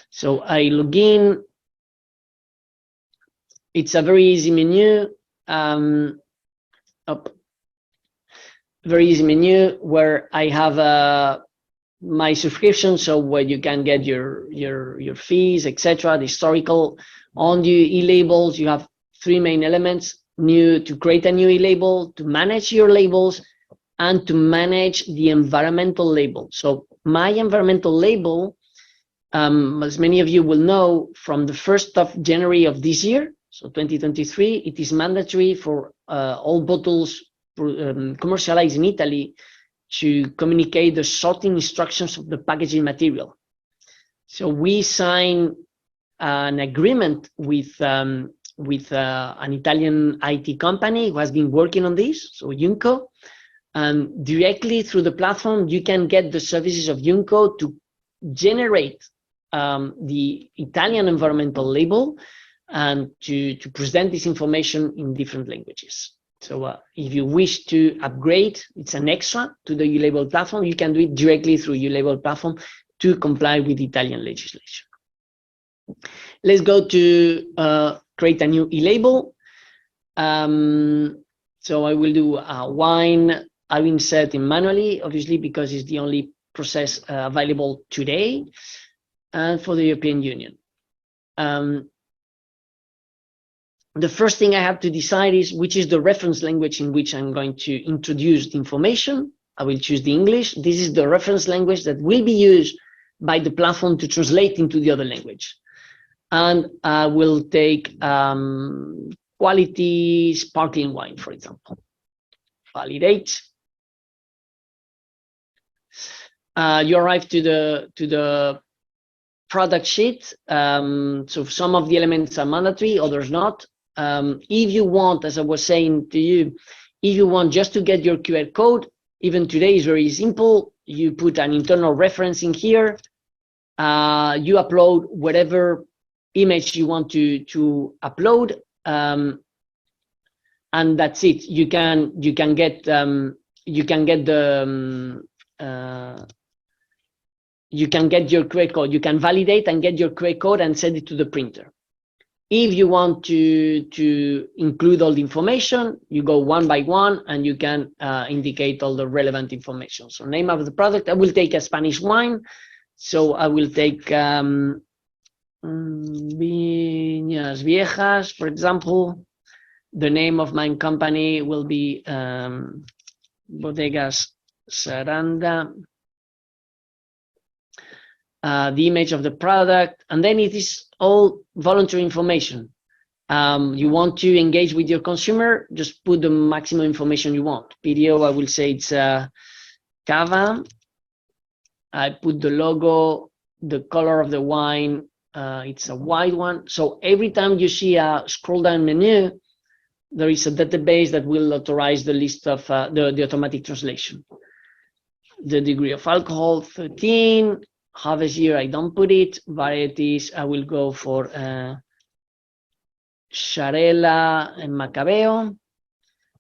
So I log in. It's a very easy menu. Very easy menu where I have my subscription, so where you can get your fees, etc. The historical. On the e-labels, you have three main elements: to create a new e-label, to manage your labels, and to manage the environmental label. So my environmental label, as many of you will know, from the 1st of January of this year, so 2023, it is mandatory for all bottles commercialized in Italy to communicate the sorting instructions of the packaging material. So we sign an agreement with an Italian IT company who has been working on this, so Junco, and directly through the platform you can get the services of Junco to generate the Italian environmental label and to present this information in different languages. So if you wish to upgrade, it's an extra to the eLabel platform. You can do it directly through eLabel platform to comply with Italian legislation. Let's go to create a new eLabel. So I will do wine. I will insert it manually, obviously, because it's the only process available today and for the European Union. The first thing I have to decide is which is the reference language in which I'm going to introduce the information. I will choose the English. This is the reference language that will be used by the platform to translate into the other language. And I will take quality sparkling wine, for example. Validate. You arrive to the product sheet. So some of the elements are mandatory, others not. If you want, as I was saying to you, if you want just to get your QR code, even today is very simple. You put an internal reference in here. You upload whatever image you want to upload, and that's it. You can get your QR code. You can validate and get your QR code and send it to the printer. If you want to include all the information, you go one by one and you can indicate all the relevant information. So name of the product, I will take a Spanish wine. So I will take Viñas Viejas, for example. The name of my company will be Bodegas Saranda. The image of the product, and then it is all voluntary information. You want to engage with your consumer, just put the maximum information you want. Video, I will say it's Cava. I put the logo, the color of the wine, it's a white one. So every time you see a scroll down menu, there is a database that will authorize the list of the automatic translation. The degree of alcohol, 13. Harvest year, I don't put it. Varieties, I will go for Xarel·la and Macabeo.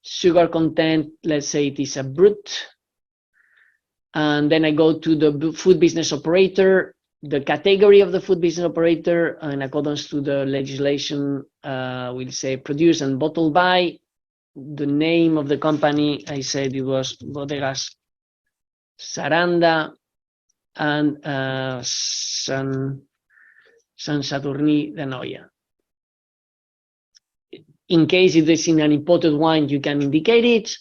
Sugar content, let's say it is a brut. And then I go to the food business operator, the category of the food business operator, in accordance to the legislation, we'll say produce and bottle by. The name of the company, I said it was Bodegas Saranda. And San Sadurní d'Anoia. In case it is in an imported wine, you can indicate it.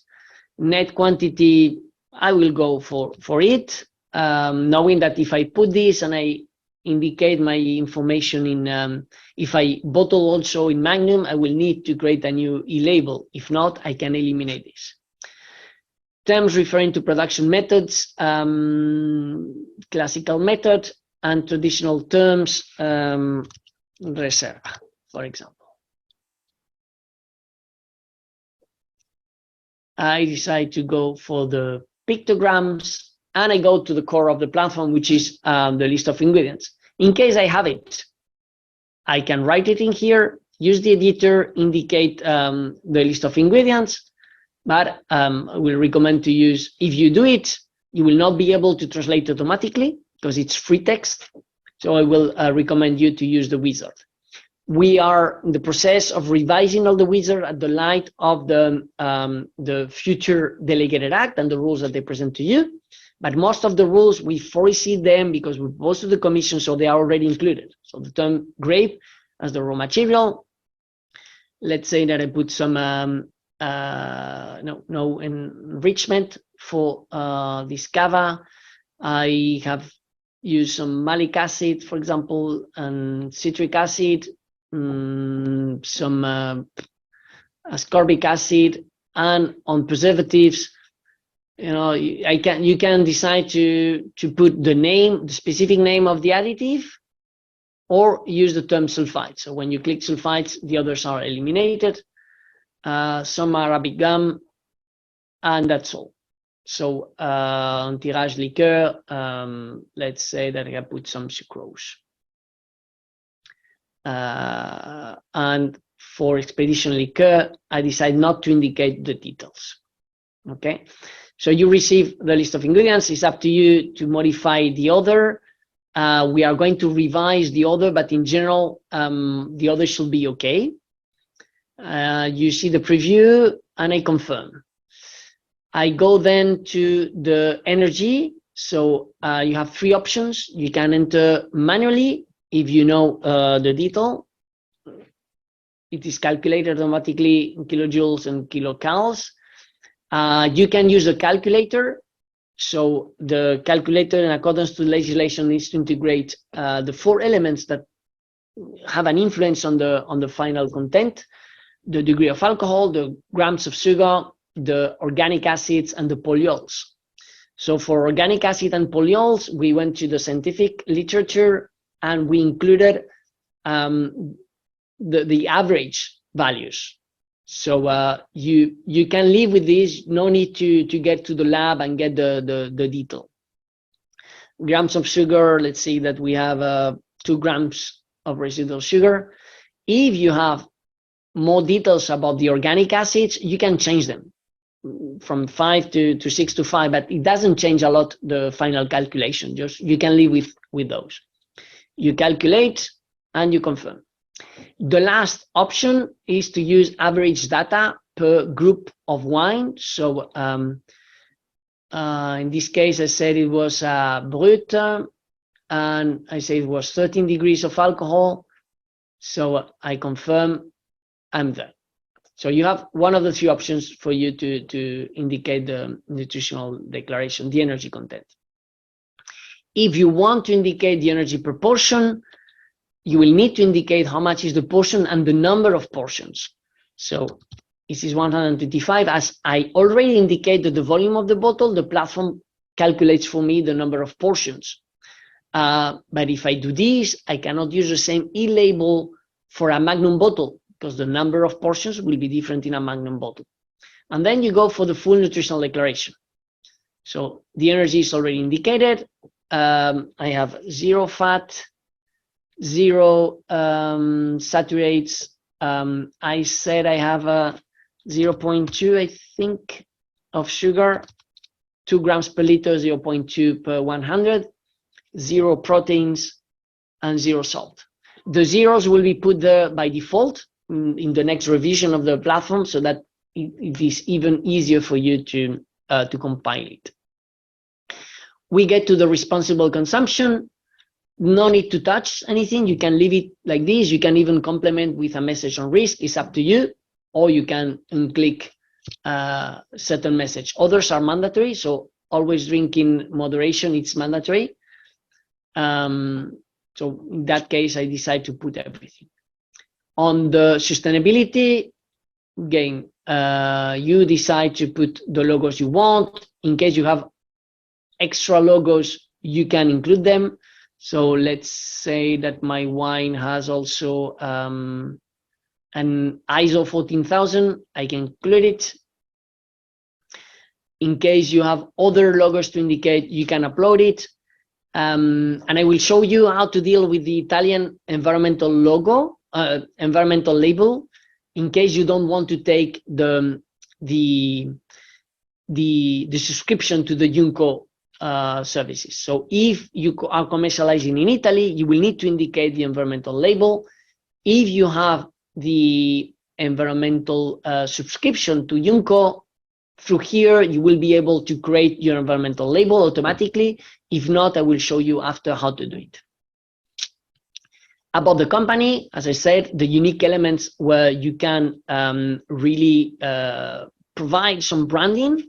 Net quantity, I will go for it, knowing that if I put this and I indicate my information in, if I bottle also in Magnum, I will need to create a new e-label. If not, I can eliminate this. Terms referring to production methods, classical method, and traditional terms, reserva, for example. I decide to go for the pictograms, and I go to the core of the platform, which is the list of ingredients. In case I have it, I can write it in here, use the editor, indicate the list of ingredients. But I will recommend to use, if you do it, you will not be able to translate automatically because it's free text. So I will recommend you to use the wizard. We are in the process of revising all the wizard at the light of the future delegated act and the rules that they present to you. But most of the rules, we foresee them because we propose to the commission, so they are already included. So the term grape as the raw material. Let's say that I put some no enrichment for this cava. I have used some malic acid, for example, and citric acid, some ascorbic acid, and on preservatives, you can decide to put the specific name of the additive, or use the term sulfite. So when you click sulfites, the others are eliminated. Some Arabic gum, and that's all. So tirage liqueur, let's say that I can put some sucrose. And for expedition liqueur, I decide not to indicate the details. Okay, so you receive the list of ingredients. It's up to you to modify the order. We are going to revise the order, but in general, the order should be okay. You see the preview, and I confirm. I go then to the energy. So you have three options. You can enter manually if you know the detail. It is calculated automatically in kilojoules and kilocalories. You can use a calculator. So the calculator, in accordance to legislation, needs to integrate the four elements that have an influence on the final content: the degree of alcohol, the grams of sugar, the organic acids, and the polyols. So for organic acid and polyols, we went to the scientific literature and we included the average values. So you can live with this. No need to get to the lab and get the detail. Grams of sugar, let's say that we have 2 grams of residual sugar. If you have more details about the organic acids, you can change them from 5 to 6 to 5, but it doesn't change a lot the final calculation. Just you can live with those. You calculate and you confirm. The last option is to use average data per group of wine. So in this case, I said it was Brut, and I say it was 13 degrees of alcohol. So I confirm I'm there. So you have one of the 3 options for you to indicate the nutritional declaration, the energy content. If you want to indicate the energy proportion, you will need to indicate how much is the portion and the number of portions. So this is 125. As I already indicated the volume of the bottle, the platform calculates for me the number of portions. But if I do this, I cannot use the same e-label for a Magnum bottle because the number of portions will be different in a Magnum bottle. And then you go for the full nutritional declaration. So the energy is already indicated. I have 0 fat, 0 saturates. I said I have a 0.2, I think, of sugar, 2 grams per liter, 0.2 per 100, 0 proteins, and 0 salt. The zeros will be put there by default in the next revision of the platform, so that it is even easier for you to compile it. We get to the responsible consumption. No need to touch anything. You can leave it like this. You can even complement with a message on risk. It's up to you. Or you can click certain message. Others are mandatory. So always drink in moderation. It's mandatory. So in that case, I decide to put everything. On the sustainability, again, you decide to put the logos you want. In case you have extra logos, you can include them. So let's say that my wine has also an ISO 14000, I can include it. In case you have other logos to indicate, you can upload it. And I will show you how to deal with the Italian environmental logo, environmental label, in case you don't want to take the subscription to the Junco services. So if you are commercializing in Italy, you will need to indicate the environmental label. If you have the environmental subscription to Junco, through here, you will be able to create your environmental label automatically. If not, I will show you after how to do it. About the company, as I said, the unique elements where you can really provide some branding.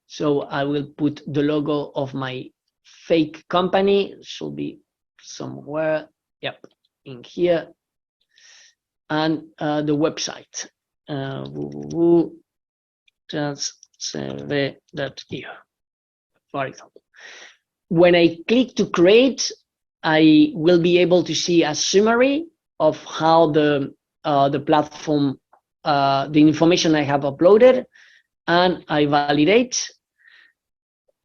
So I will put the logo of my fake company. It should be somewhere, yep, in here. And the website, www.transcv.eu, for example. When I click to create, I will be able to see a summary of how the platform, the information I have uploaded, and I validate.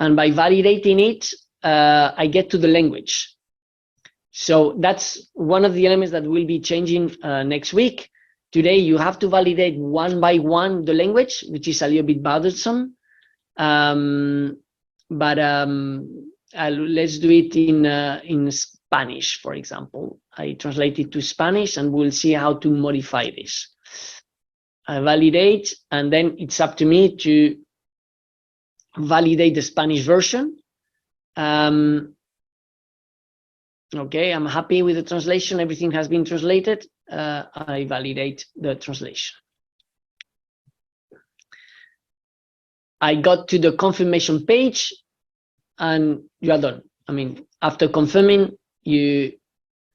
And by validating it, I get to the language. So that's one of the elements that will be changing next week. Today, you have to validate one by one the language, which is a little bit bothersome. Let's do it in Spanish, for example. I translate it to Spanish, and we'll see how to modify this. I validate, and then it's up to me to validate the Spanish version. Okay, I'm happy with the translation. Everything has been translated. I validate the translation. I got to the confirmation page, and you are done. I mean, after confirming, you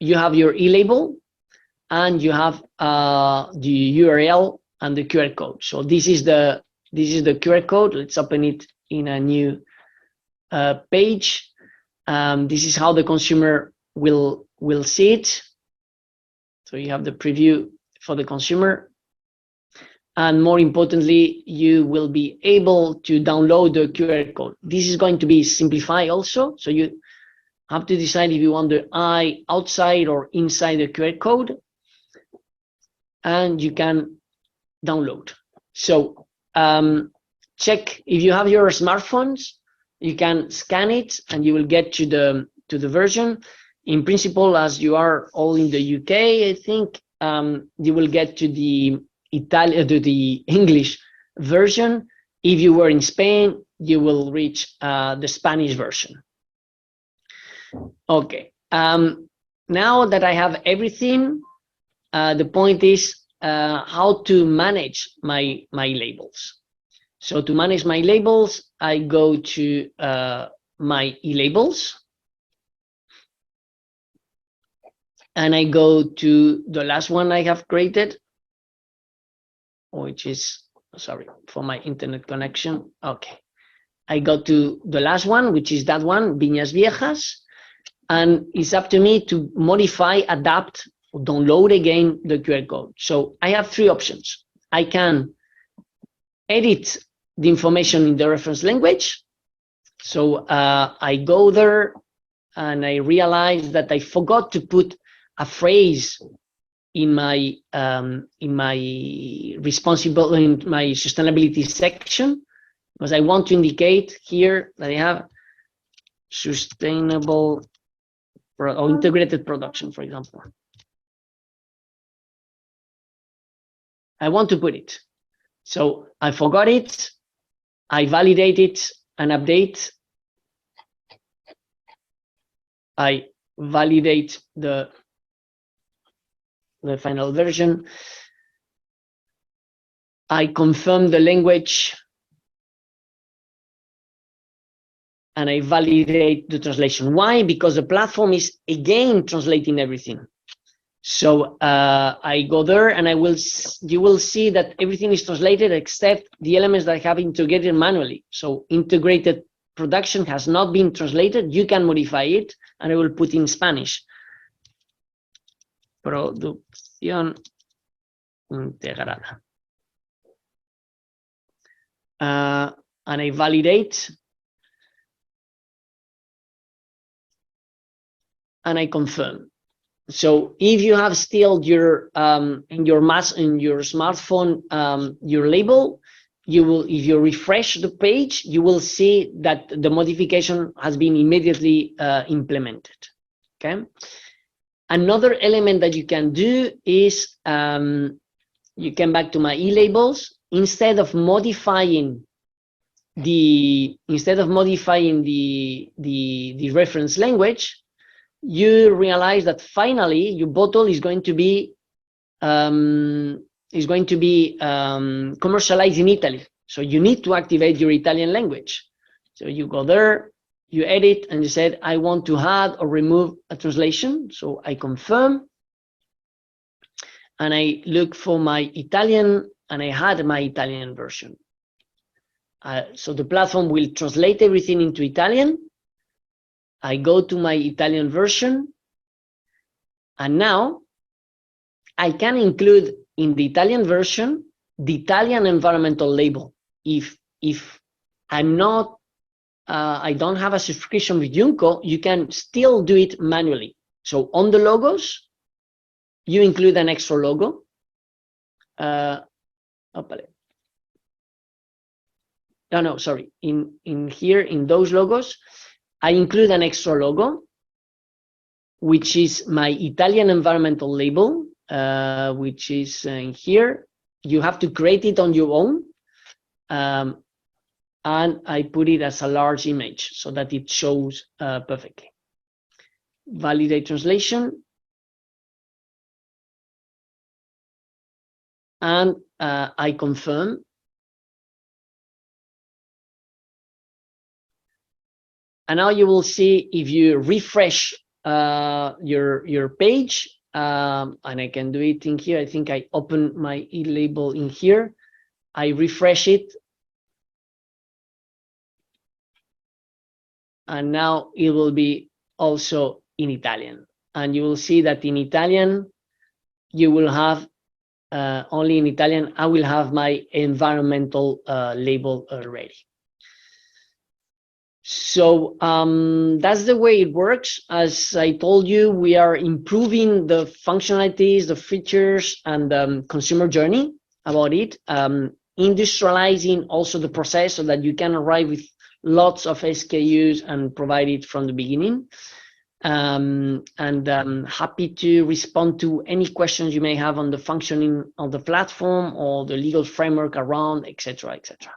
have your e-label, and you have the URL and the QR code. So this is the QR code. Let's open it in a new page. This is how the consumer will see it. So you have the preview for the consumer, and more importantly, you will be able to download the QR code. This is going to be simplified also, so you have to decide if you want the eye outside or inside the QR code, and you can download. So check if you have your smartphones, you can scan it, and you will get to the version. In principle, as you are all in the UK, I think you will get to the English version. If you were in Spain, you will reach the Spanish version. Okay. Now that I have everything, the point is how to manage my labels. So to manage my labels, I go to my e-labels. And I go to the last one I have created, which is, sorry for my internet connection. Okay. I go to the last one, which is that one, Viñas Viejas. And it's up to me to modify, adapt, or download again the QR code. So I have three options. I can edit the information in the reference language. So I go there and I realize that I forgot to put a phrase in my sustainability section, because I want to indicate here that I have sustainable or integrated production, for example. I want to put it. So I forgot it. I validate it and update. I validate the final version. I confirm the language, and I validate the translation. Why? Because the platform is again translating everything. So I go there, and you will see that everything is translated except the elements that I have integrated manually. So integrated production has not been translated. You can modify it, and I will put in Spanish. Producción integrada. And I validate, and I confirm. So if you have still your in your smartphone your label, if you refresh the page, you will see that the modification has been immediately implemented. Okay. Another element that you can do is you come back to my e-labels. Instead of modifying the reference language, you realize that finally your bottle is going to be commercialized in Italy. So you need to activate your Italian language. So you go there, you edit, and you said, I want to add or remove a translation. So I confirm, and I look for my Italian, and I had my Italian version. So the platform will translate everything into Italian. I go to my Italian version, and now I can include in the Italian version the Italian environmental label. If I'm not, I don't have a subscription with Junco, you can still do it manually. So on the logos, you include an extra logo. No, sorry. In here, in those logos, I include an extra logo, which is my Italian environmental label, which is in here. You have to create it on your own. And I put it as a large image so that it shows perfectly. Validate translation. And I confirm. And now you will see, if you refresh your page, and I can do it in here. I think I open my e-label in here. I refresh it. And now it will be also in Italian. And you will see that in Italian, you will have, only in Italian, I will have my environmental label already. So that's the way it works. As I told you, we are improving the functionalities, the features, and the consumer journey about it, industrializing also the process so that you can arrive with lots of SKUs and provide it from the beginning. And happy to respond to any questions you may have on the functioning of the platform or the legal framework around, etc., etc.